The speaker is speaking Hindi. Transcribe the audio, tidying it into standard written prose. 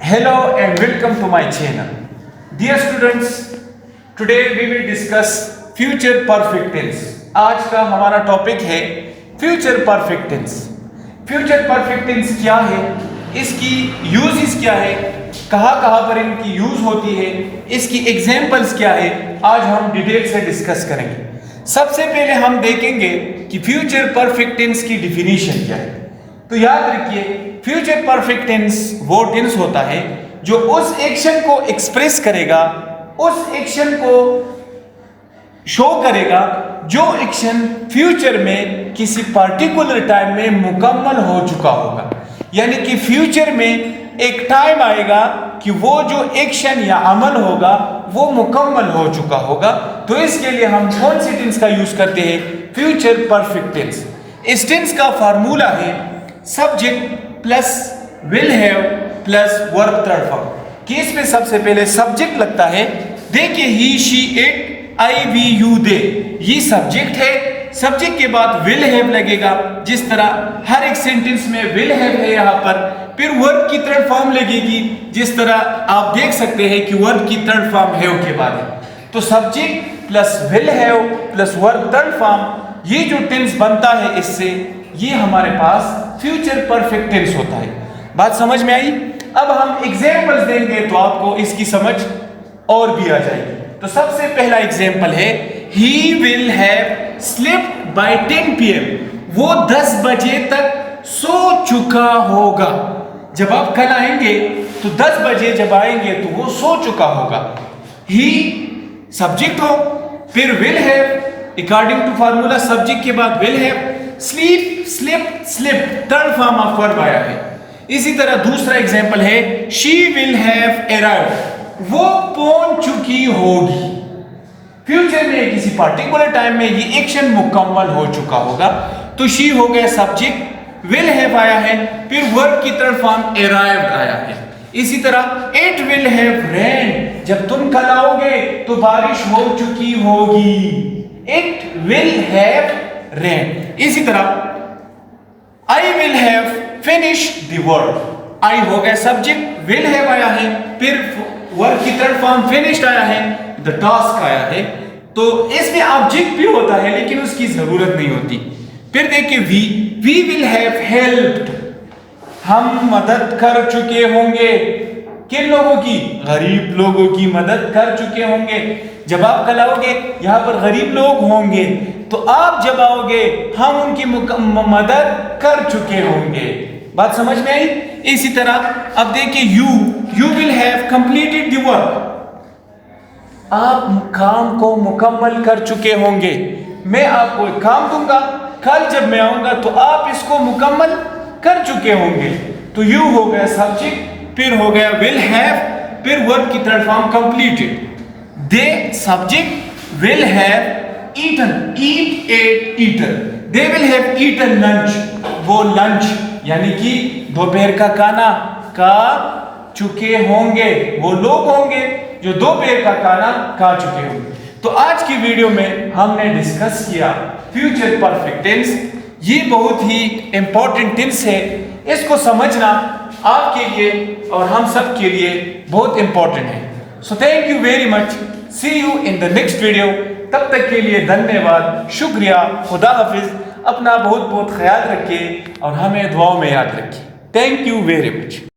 Hello and welcome to my channel. Dear students, today we will discuss future perfect tense. आज का हमारा टॉपिक है future perfect tense. Future perfect tense क्या है, इसकी यूजेस क्या है, कहाँ कहाँ पर इनकी यूज होती है, इसकी एग्जाम्पल्स क्या है, आज हम डिटेल से डिस्कस करेंगे। सबसे पहले हम देखेंगे कि फ्यूचर परफेक्ट टेंस की डिफिनीशन क्या है। तो याद रखिए, फ्यूचर परफेक्ट टेंस वो टेंस होता है जो उस एक्शन को एक्सप्रेस करेगा, उस एक्शन को शो करेगा जो एक्शन फ्यूचर में किसी पर्टिकुलर टाइम में मुकम्मल हो चुका होगा। यानी कि फ्यूचर में एक टाइम आएगा कि वो जो एक्शन या अमल होगा वो मुकम्मल हो चुका होगा। तो इसके लिए हम कौन सी टेंस का यूज करते हैं? Future perfect tense. इस टेंस का फार्मूला है subject plus will have plus verb third form. Case में सबसे पहले सब्जेक्ट लगता है, देखिए he she it I we you they, ये सब्जेक्ट है। सब्जेक्ट के बाद विल हैव लगेगा, जिस तरह हर एक सेंटेंस में विल हैव है यहाँ पर। फिर वर्ब की थर्ड फॉर्म लगेगी, जिस तरह आप देख सकते हैं कि वर्ब की थर्ड फॉर्म हैव के बाद है। तो subject plus will have plus verb third form, ये जो टेंस बनता है इससे, ये हमारे पास फ्यूचर परफेक्ट टेंस होता है। बात समझ में आई? अब हम एग्जाम्पल्स देंगे तो आपको इसकी समझ और भी आ जाएगी। तो सबसे पहला एग्जाम्पल है ही will have slept by 10 PM, वो 10 बजे तक सो चुका होगा। जब आप कल आएंगे तो 10 बजे जब आएंगे तो वो सो चुका होगा। ही सब्जेक्ट हो, फिर will have, according to formula subject के बाद will have, sleep slip slip third form of verb आया है। इसी तरह दूसरा एग्जांपल है शी विल हैव अराइव्ड, वो पहुंच चुकी होगी। फ्यूचर में किसी पर्टिकुलर टाइम में ये एक्शन मुकम्मल हो चुका होगा। तो शी हो गया सब्जेक्ट, विल हैव आया है, फिर वर्ब की थर्ड फॉर्म अराइव्ड आया है। इसी तरह इट विल हैव रेन, जब तुम कल आओगे तो बारिश हो चुकी होगी। It will have rain. इसी तरह I will have finished the work, I हो गया सब्जेक्ट, विल हैव आया है, फिर वर्क की थर्ड फॉर्म फिनिश्ड आया है, द टास्क आया है। तो इसमें ऑब्जेक्ट भी होता है लेकिन उसकी जरूरत नहीं होती। फिर देखिए वी विल हैव हेल्प्ड, हम मदद कर चुके होंगे। किन लोगों की? गरीब लोगों की मदद कर चुके होंगे। जब आप कल आओगे यहाँ पर गरीब लोग होंगे, तो आप जब आओगे हम उनकी मदद कर चुके होंगे। बात समझ में आई? इसी तरह अब देखिए you will have completed the work, आप काम को मुकम्मल कर चुके होंगे। मैं आपको एक काम दूंगा, कल जब मैं आऊंगा तो आप इसको मुकम्मल कर चुके होंगे। तो यू हो गया सब्जेक्ट, फिर हो गया विल हैव, फिर वर्ब की third form completed. They subject, will have eaten, eat ate eaten, they will have eaten lunch, वो लंच यानी कि दोपहर का खाना खा चुके होंगे। वो लोग होंगे जो दोपहर का खाना खा चुके होंगे। तो आज की वीडियो में हमने डिस्कस किया फ्यूचर परफेक्ट टेंस। ये बहुत ही इंपॉर्टेंट टेंस है, इसको समझना आपके लिए और हम सब के लिए बहुत इंपॉर्टेंट है। So thank you very much, see you in the next video. तब तक के लिए धन्यवाद, शुक्रिया, खुदा हाफिज। अपना बहुत बहुत ख्याल रखिए और हमें दुआओं में याद रखिए। Thank you very much.